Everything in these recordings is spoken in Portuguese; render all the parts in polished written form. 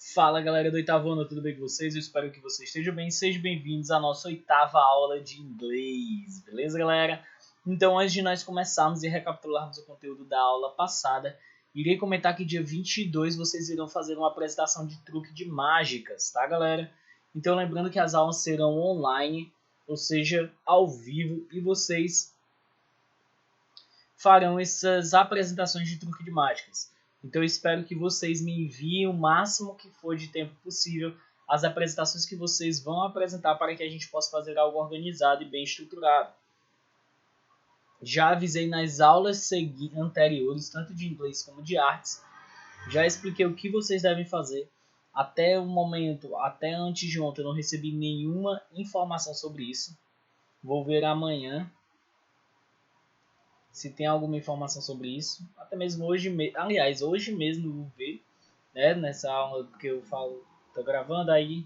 Fala galera do oitavo ano, tudo bem com vocês? Eu espero que vocês estejam bem. Sejam bem-vindos à nossa oitava aula de inglês, beleza galera? Então antes de nós começarmos e recapitularmos o conteúdo da aula passada, irei comentar que dia 22 vocês irão fazer uma apresentação de truque de mágicas, tá galera? Então lembrando que as aulas serão online, ou seja, ao vivo, e vocês farão essas apresentações de truque de mágicas. Então eu espero que vocês me enviem o máximo que for de tempo possível as apresentações que vocês vão apresentar para que a gente possa fazer algo organizado e bem estruturado. Já avisei nas aulas anteriores, tanto de inglês como de artes, já expliquei o que vocês devem fazer. Até o momento, até antes de ontem, eu não recebi nenhuma informação sobre isso. Vou ver amanhã se tem alguma informação sobre isso, até mesmo hoje, aliás, hoje mesmo eu vou ver, né, nessa aula que eu falo, tô gravando aí,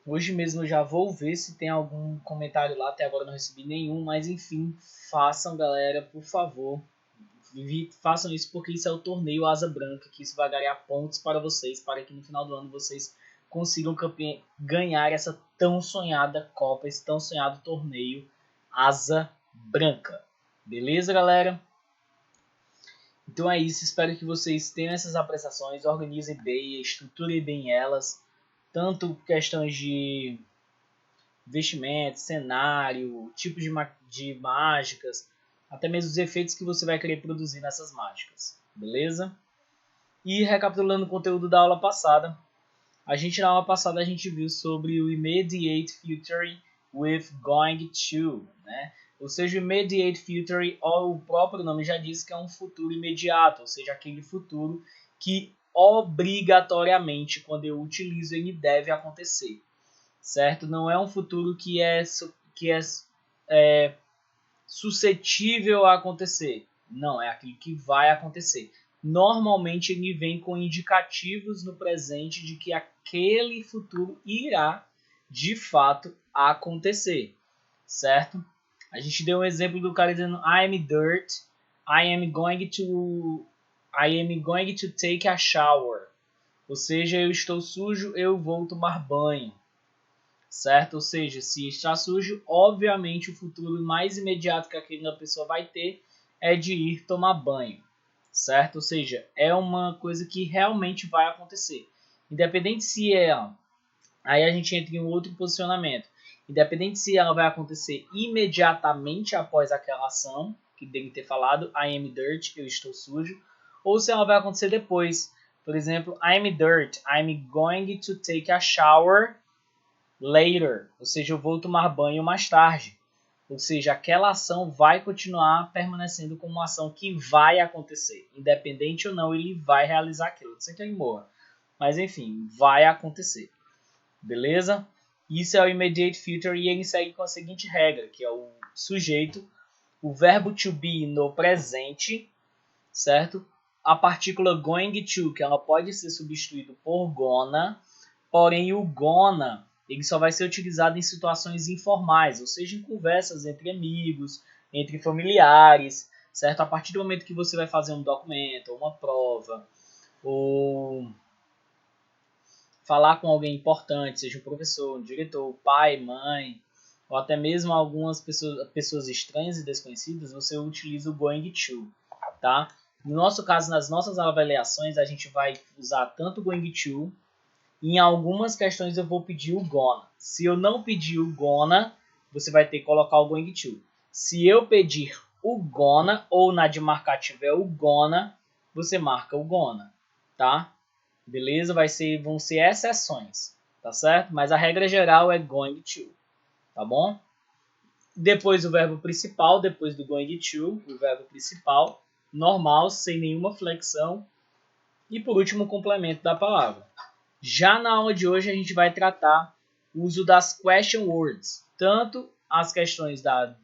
hoje mesmo eu já vou ver se tem algum comentário lá, até agora não recebi nenhum, mas enfim, façam galera, por favor, façam isso porque isso é o torneio Asa Branca, que isso vai ganhar pontos para vocês, para que no final do ano vocês consigam ganhar essa tão sonhada Copa, esse tão sonhado torneio Asa Branca. Beleza, galera? Então é isso, espero que vocês tenham essas apresentações, organizem bem, estruturem bem elas, tanto questões de vestimento, cenário, tipos de mágicas, até mesmo os efeitos que você vai querer produzir nessas mágicas, beleza? E recapitulando o conteúdo da aula passada, na aula passada a gente viu sobre o Immediate Future with Going to, né? Ou seja, o Immediate Future, o próprio nome já diz que é um futuro imediato, ou seja, aquele futuro que obrigatoriamente, quando eu utilizo, ele deve acontecer, certo? Não é um futuro que é suscetível a acontecer, não, é aquilo que vai acontecer. Normalmente ele vem com indicativos no presente de que aquele futuro irá de fato acontecer, certo? A gente deu um exemplo do cara dizendo I am dirt, I am going to take a shower. Ou seja, eu estou sujo, eu vou tomar banho. Certo? Ou seja, se está sujo, obviamente o futuro mais imediato que aquela pessoa vai ter é de ir tomar banho. Certo? Ou seja, é uma coisa que realmente vai acontecer. Independente se ela... Aí a gente entra em um outro posicionamento. Independente se ela vai acontecer imediatamente após aquela ação, que tem que ter falado, I am dirt, eu estou sujo, ou se ela vai acontecer depois. Por exemplo, I am dirt, I'm going to take a shower later, ou seja, eu vou tomar banho mais tarde. Ou seja, aquela ação vai continuar permanecendo como uma ação que vai acontecer. Independente ou não, ele vai realizar aquilo. Não sei que ele morra. Mas enfim, vai acontecer. Beleza? Isso é o immediate future e ele segue com a seguinte regra, que é o sujeito, o verbo to be no presente, certo? A partícula going to, que ela pode ser substituída por gonna, porém o gonna ele só vai ser utilizado em situações informais, ou seja, em conversas entre amigos, entre familiares, certo? A partir do momento que você vai fazer um documento, uma prova, ou falar com alguém importante, seja um professor, um diretor, pai, mãe, ou até mesmo algumas pessoas estranhas e desconhecidas, você utiliza o going to, tá? No nosso caso, nas nossas avaliações, a gente vai usar tanto o going to, em algumas questões eu vou pedir o gonna. Se eu não pedir o gonna, você vai ter que colocar o going to. Se eu pedir o gonna, ou na de marcar tiver o gonna, você marca o gonna, tá? Beleza? Vão ser exceções, tá certo? Mas a regra geral é going to, tá bom? Depois o verbo principal, depois do going to, o verbo principal, normal, sem nenhuma flexão. E por último, o complemento da palavra. Já na aula de hoje a gente vai tratar o uso das question words, tanto as questões da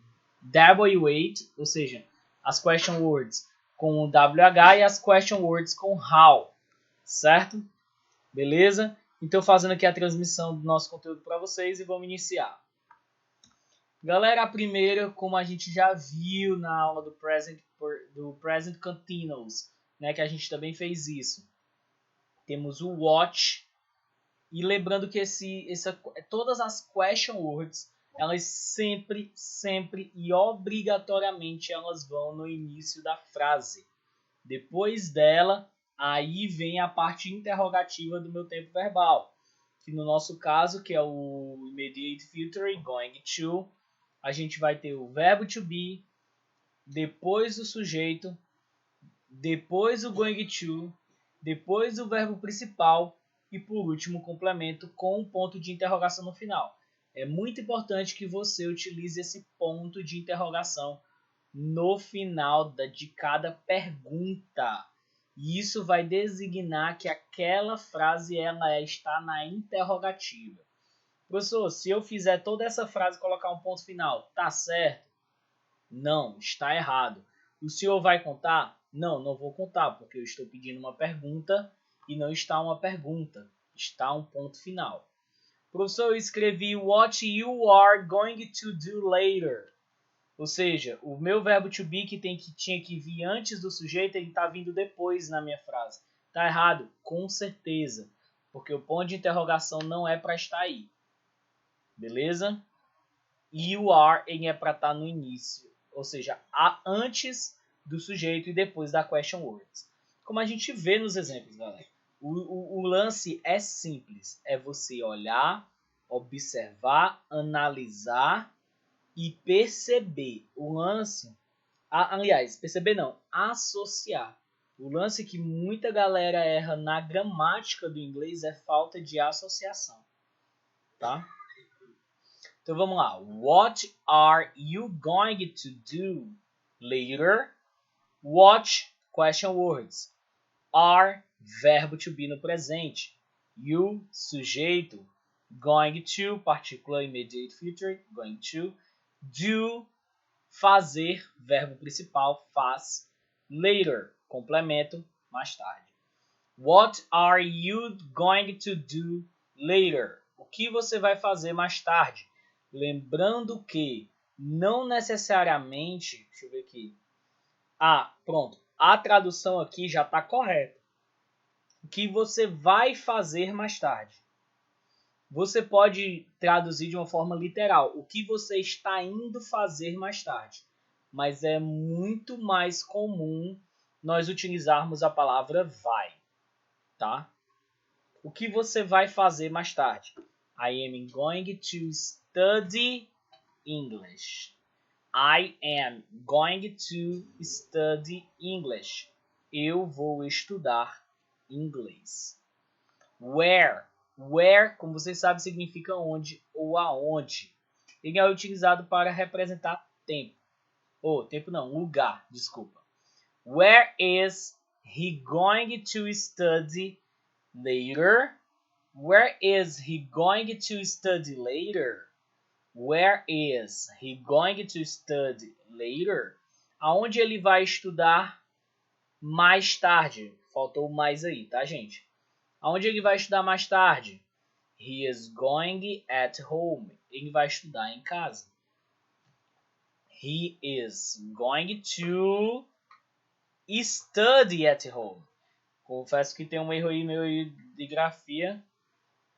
W8, ou seja, as question words com o WH e as question words com how, certo? Beleza? Então fazendo aqui a transmissão do nosso conteúdo para vocês e vamos iniciar. Galera, a primeira, como a gente já viu na aula do Present Continuous, né, que a gente também fez isso. temos o watch. E lembrando que todas as question words, elas sempre e obrigatoriamente elas vão no início da frase. Depois dela, aí vem a parte interrogativa do meu tempo verbal. Que no nosso caso, que é o immediate future, going to, a gente vai ter o verbo to be, depois o sujeito, depois o going to, depois o verbo principal e por último o complemento com um ponto de interrogação no final. É muito importante que você utilize esse ponto de interrogação no final de cada pergunta. E isso vai designar que aquela frase ela está na interrogativa. Professor, se eu fizer toda essa frase e colocar um ponto final, tá certo? Não, está errado. O senhor vai contar? Não, não vou contar, porque eu estou pedindo uma pergunta e não está uma pergunta. Está um ponto final. Professor, eu escrevi what you are going to do later. Ou seja, o meu verbo to be que tinha que vir antes do sujeito, ele está vindo depois na minha frase. Está errado? Com certeza. Porque o ponto de interrogação não é para estar aí. Beleza? You are ele é para estar no início. Ou seja, antes do sujeito e depois da question words. Como a gente vê nos exemplos, galera. O lance é simples. É você olhar, observar, analisar e perceber. O lance... aliás, perceber não. Associar. O lance que muita galera erra na gramática do inglês é falta de associação. Tá? Então vamos lá. What are you going to do later? What, question words. Are, verbo to be no presente. You, sujeito. Going to, particular immediate future, going to. Do, fazer, verbo principal, faz. Later, complemento, mais tarde. What are you going to do later? O que você vai fazer mais tarde? Lembrando que não necessariamente... Deixa eu ver aqui. Pronto. A tradução aqui já está correta. O que você vai fazer mais tarde? Você pode traduzir de uma forma literal. O que você está indo fazer mais tarde? Mas é muito mais comum nós utilizarmos a palavra vai. Tá? O que você vai fazer mais tarde? I am going to study English. I am going to study English. Eu vou estudar inglês. Where. Where, como vocês sabem, significa onde ou aonde. Ele é utilizado para representar tempo. Tempo não, lugar, desculpa. Where is he going to study later? Where is he going to study later? Where is he going to study later? Aonde ele vai estudar mais tarde? Faltou mais aí, tá, gente? Aonde ele vai estudar mais tarde? He is going at home. Ele vai estudar em casa. He is going to study at home. Confesso que tem um erro aí meu de grafia,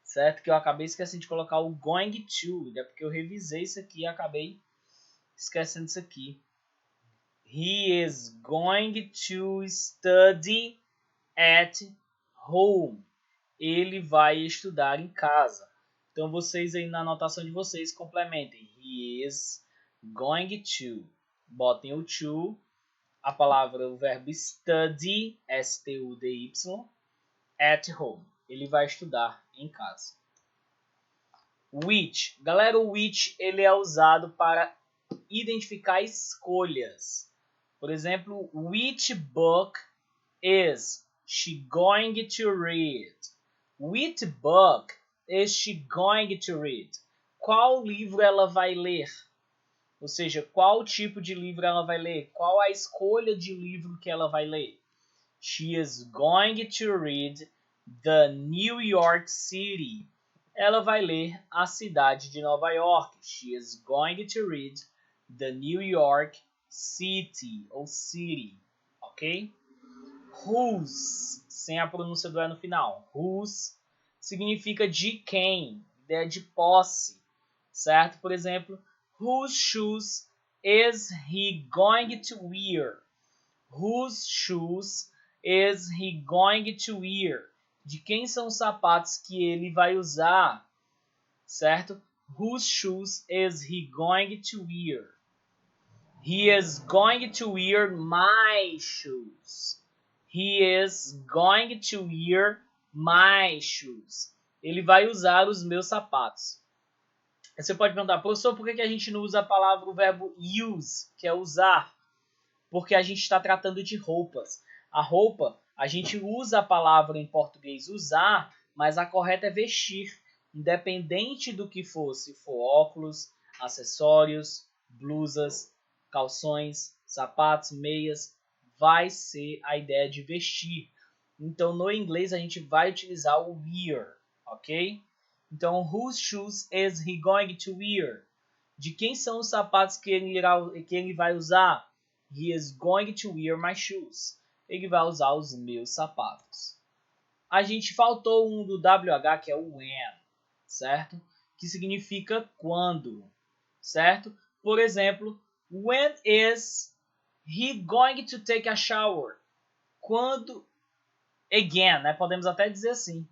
certo? Que eu acabei esquecendo de colocar o going to. É porque eu revisei isso aqui e acabei esquecendo isso aqui. He is going to study at home. Ele vai estudar em casa. Então vocês aí na anotação de vocês complementem. He is going to. Botem o to. A palavra, o verbo study, S-T-U-D-Y, at home. Ele vai estudar em casa. Which. Galera, o which ele é usado para identificar escolhas. Por exemplo, which book is she going to read? Which book is she going to read? Qual livro ela vai ler? Ou seja, qual tipo de livro ela vai ler? Qual a escolha de livro que ela vai ler? She is going to read the New York City. Ela vai ler a cidade de Nova York. She is going to read the New York City ou City, ok? Whose, sem a pronúncia do E no final. Whose significa de quem, ideia de posse, certo? Por exemplo, whose shoes is he going to wear? Whose shoes is he going to wear? De quem são os sapatos que ele vai usar, certo? Whose shoes is he going to wear? He is going to wear my shoes. He is going to wear my shoes. Ele vai usar os meus sapatos. Você pode perguntar, professor, por que a gente não usa a palavra, o verbo use, que é usar? Porque a gente está tratando de roupas. A roupa, a gente usa a palavra em português usar, mas a correta é vestir. Independente do que for, se for óculos, acessórios, blusas, calções, sapatos, meias, vai ser a ideia de vestir. Então, no inglês, a gente vai utilizar o wear, ok? Então, whose shoes is he going to wear? De quem são os sapatos que ele vai usar? He is going to wear my shoes. Ele vai usar os meus sapatos. A gente faltou um do WH, que é o when, certo? Que significa quando, certo? Por exemplo, when is he going to take a shower? Quando, again, né? Podemos até dizer assim.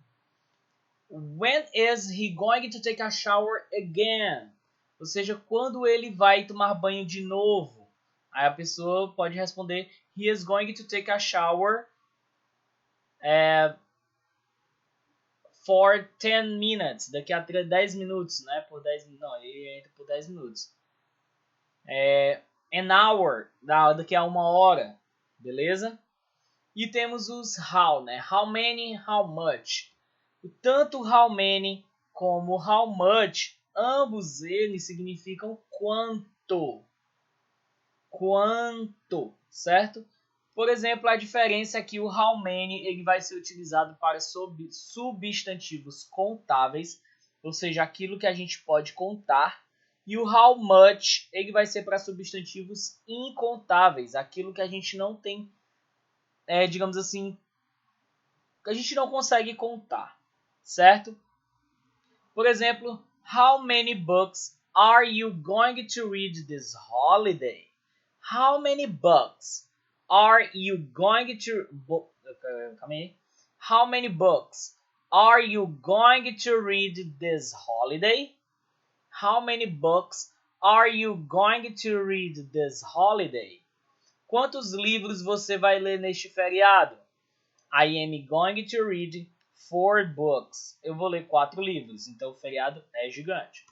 When is he going to take a shower again? Ou seja, quando ele vai tomar banho de novo? Aí a pessoa pode responder, he is going to take a shower for 10 minutes. Daqui a 10 minutos, né? Por 10 minutos. Não, ele entra por 10 minutos. An hour, daqui a 1 hora. Beleza? E temos os how, né? How many, how much. Tanto how many como how much, ambos eles significam quanto. Quanto, certo? Por exemplo, a diferença é que o how many ele vai ser utilizado para substantivos contáveis, ou seja, aquilo que a gente pode contar, e o how much ele vai ser para substantivos incontáveis, aquilo que a gente não tem, digamos assim, que a gente não consegue contar, certo? Por exemplo, how many books are you going to read this holiday? How many books are you going to... How many books are you going to read this holiday? How many books are you going to read this holiday? Quantos livros você vai ler neste feriado? I am going to read 4 books. Eu vou ler 4 livros, então o feriado é gigante.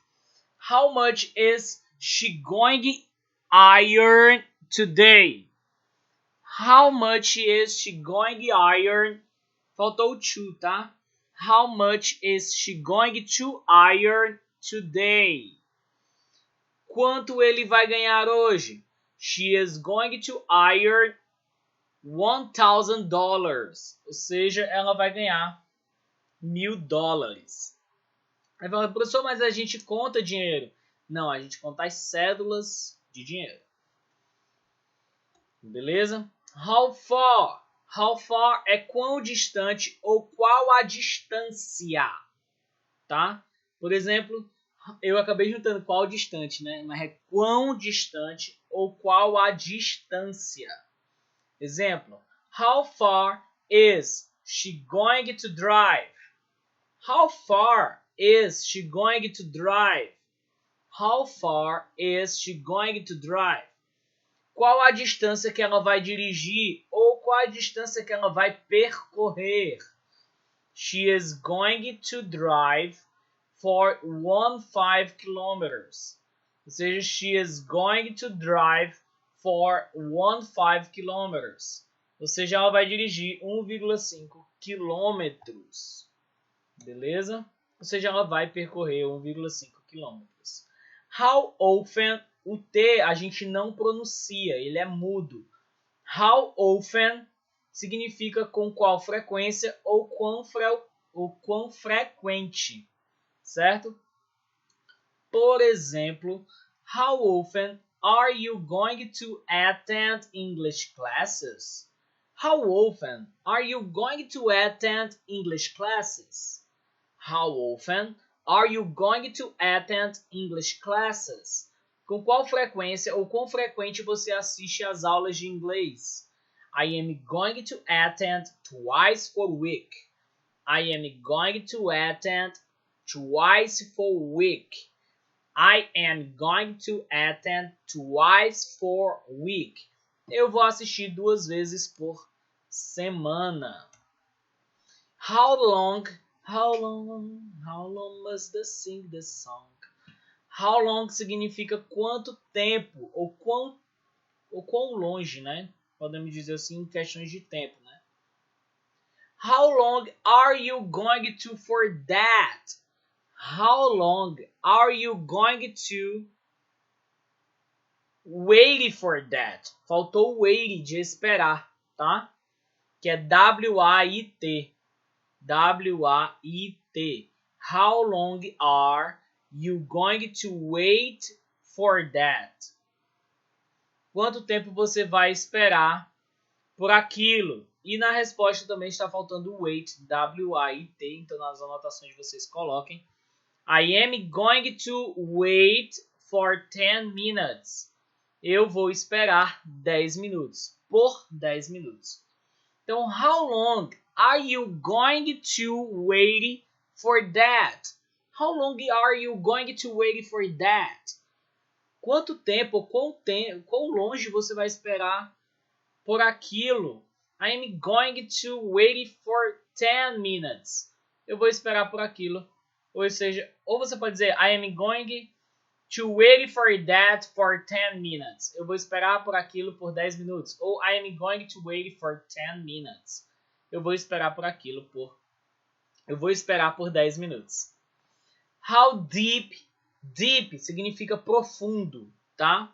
How much is she going iron today? How much is she going iron? Faltou to, tá? How much is she going to iron today? Quanto ele vai ganhar hoje? She is going to iron $1,000. Ou seja, ela vai ganhar $1.000. Aí fala, professor, mas a gente conta dinheiro. Não, a gente conta as cédulas de dinheiro. Beleza? How far? How far é quão distante ou qual a distância, tá? Por exemplo, eu acabei juntando qual distante, né? Mas é quão distante ou qual a distância. Exemplo, how far is she going to drive? How far is she going to drive? How far is she going to drive? Qual a distância que ela vai dirigir ou qual a distância que ela vai percorrer? She is going to drive for 15 kilometers. Ou seja, she is going to drive for 15 kilometers. Ou seja, ela vai dirigir 1,5 quilômetros. Beleza? Ou seja, ela vai percorrer 1,5 quilômetros. How often, o T a gente não pronuncia, ele é mudo. How often significa com qual frequência ou quão frequente, certo? Por exemplo, how often are you going to attend English classes? How often are you going to attend English classes? How often are you going to attend English classes? Com qual frequência ou quão frequente você assiste às aulas de inglês? I am going to attend twice per week. I am going to attend twice per week. I am going to attend twice per week. Eu vou assistir 2 vezes por semana. How long must they sing the song? How long significa quanto tempo ou quão longe, né? Podemos dizer assim em questões de tempo, né? How long are you going to for that? How long are you going to wait for that? Faltou o wait de esperar, tá? Que é W-A-I-T. W-A-I-T. How long are you going to wait for that? Quanto tempo você vai esperar por aquilo? E na resposta também está faltando o wait, W-A-I-T. Então nas anotações vocês coloquem. I am going to wait for 10 minutes. Eu vou esperar 10 minutos. Por 10 minutos. Então, how long are you going to wait for that? How long are you going to wait for that? Quanto tempo, quão longe você vai esperar por aquilo? I am going to wait for 10 minutes. Eu vou esperar por aquilo. Ou seja, ou você pode dizer I am going to wait for that for 10 minutes. Eu vou esperar por aquilo por 10 minutos. Ou I am going to wait for 10 minutes. Eu vou esperar por aquilo por 10 minutos. How deep? Deep significa profundo, tá?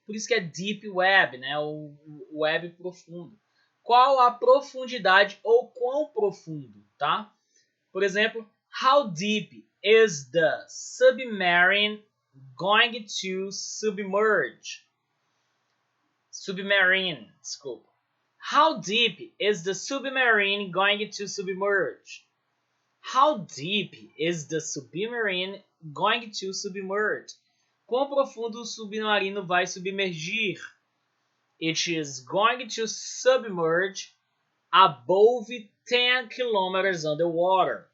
Por isso que é deep web, né? O web profundo. Qual a profundidade ou quão profundo, tá? Por exemplo, how deep is the submarine going to submerge? Submarine, desculpa. How deep is the submarine going to submerge? How deep is the submarine going to submerge? Quão profundo o submarino vai submergir? It is going to submerge above 10 kilometers underwater.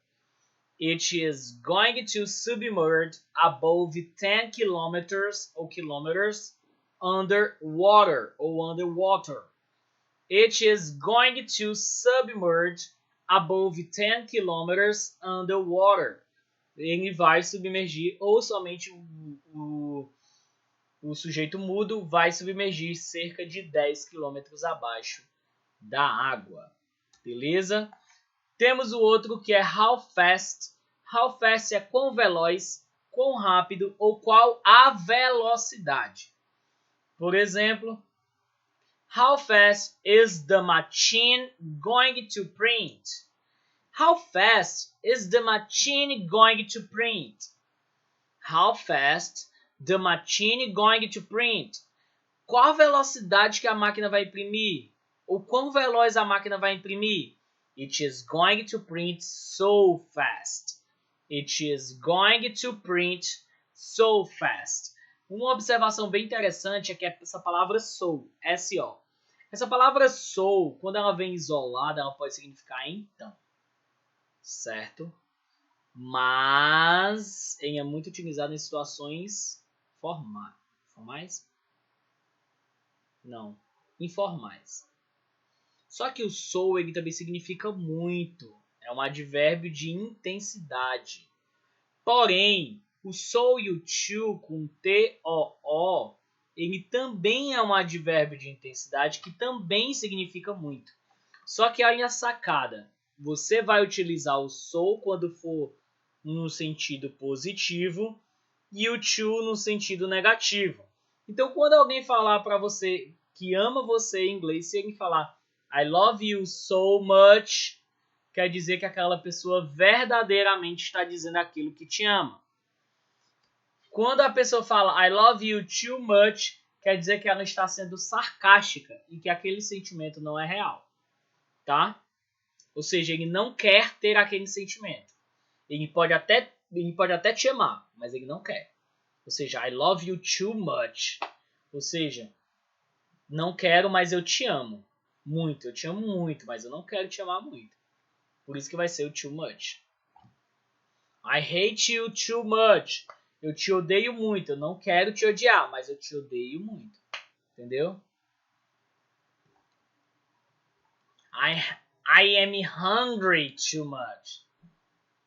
It is going to submerge above 10 kilometers or kilometers underwater or underwater. It is going to submerge above 10 kilometers underwater. Ele vai submergir, ou somente o sujeito mudo vai submergir cerca de 10 quilômetros abaixo da água. Beleza? Temos o outro que é how fast. How fast é quão veloz, quão rápido ou qual a velocidade. Por exemplo, how fast is the machine going to print? How fast is the machine going to print? How fast the machine going to print? Qual a velocidade que a máquina vai imprimir? Ou quão veloz a máquina vai imprimir? It is going to print so fast. It is going to print so fast. Uma observação bem interessante é que essa palavra so, S-O. Essa palavra so, quando ela vem isolada, ela pode significar então. Certo? Mas ele é muito utilizado em situações formais? Não, informais. Só que o so ele também significa muito. É um advérbio de intensidade. Porém, o so e o to com T-O-O, ele também é um advérbio de intensidade que também significa muito. Só que olha a sacada. Você vai utilizar o so quando for no sentido positivo e o to no sentido negativo. Então, quando alguém falar para você que ama você em inglês, se ele falar I love you so much, quer dizer que aquela pessoa verdadeiramente está dizendo aquilo que te ama. Quando a pessoa fala I love you too much, quer dizer que ela está sendo sarcástica e que aquele sentimento não é real. tá? Ou seja, ele não quer ter aquele sentimento. Ele pode até te amar, mas ele não quer. Ou seja, I love you too much. Ou seja, não quero, mas eu te amo muito. Eu te amo muito, mas eu não quero te amar muito. Por isso que vai ser o too much. I hate you too much. Eu te odeio muito. Eu não quero te odiar, mas eu te odeio muito. Entendeu? I am hungry too much.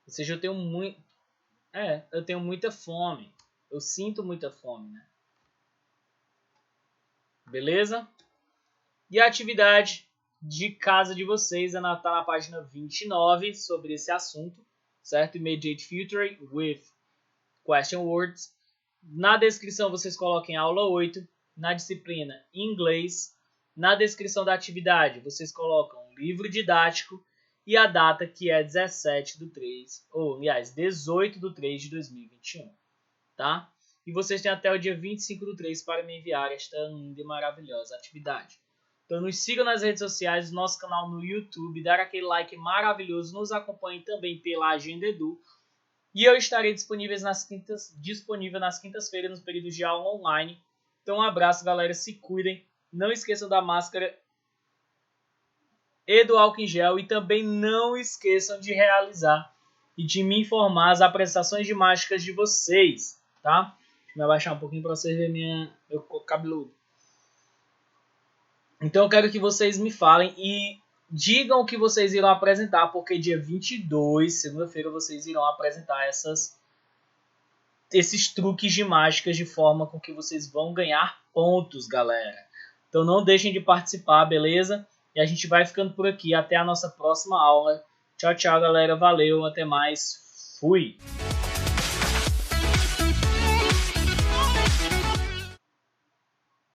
Ou seja, eu tenho muita fome. Eu sinto muita fome, né? Beleza? E a atividade de casa de vocês tá na página 29 sobre esse assunto, certo? Immediate future with question words. Na descrição vocês coloquem aula 8, na disciplina inglês. Na descrição da atividade vocês colocam um livro didático e a data, que é 18 de 3 de 2021, tá? E vocês têm até o dia 25 do 3 para me enviar esta linda e maravilhosa atividade. Então nos sigam nas redes sociais, nosso canal no YouTube, dar aquele like maravilhoso, nos acompanhem também pela Agenda Edu. E eu estarei disponível nas quintas-feiras nos períodos de aula online. Então um abraço, galera, se cuidem. Não esqueçam da máscara e do álcool em gel. E também não esqueçam de realizar e de me informar as apresentações de mágicas de vocês, tá? Deixa eu me abaixar um pouquinho para vocês verem meu cabeludo. Então eu quero que vocês me falem e digam o que vocês irão apresentar, porque dia 22, segunda-feira, vocês irão apresentar esses truques de mágicas de forma com que vocês vão ganhar pontos, galera. Então não deixem de participar, beleza? E a gente vai ficando por aqui. Até a nossa próxima aula. Tchau, tchau, galera. Valeu, até mais. Fui!